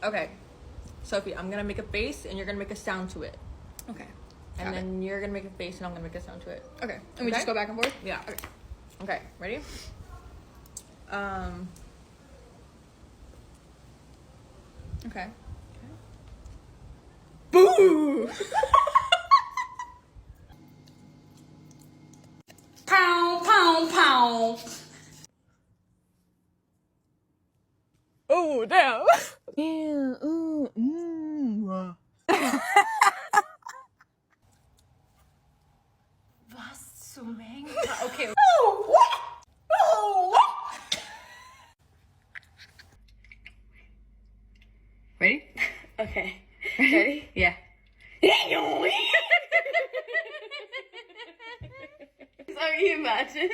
Okay. Sophie, I'm gonna make a face and you're gonna make a sound to it. Okay. And then you're gonna make a face and I'm gonna make a sound to it. Okay. And we just go back and forth? Yeah. Okay. Okay, ready? Okay. Boo! Pow, pow, pow. Oh, damn. Was zum Henker? Okay. Ready? Okay. Ready? Yeah. So you imagine?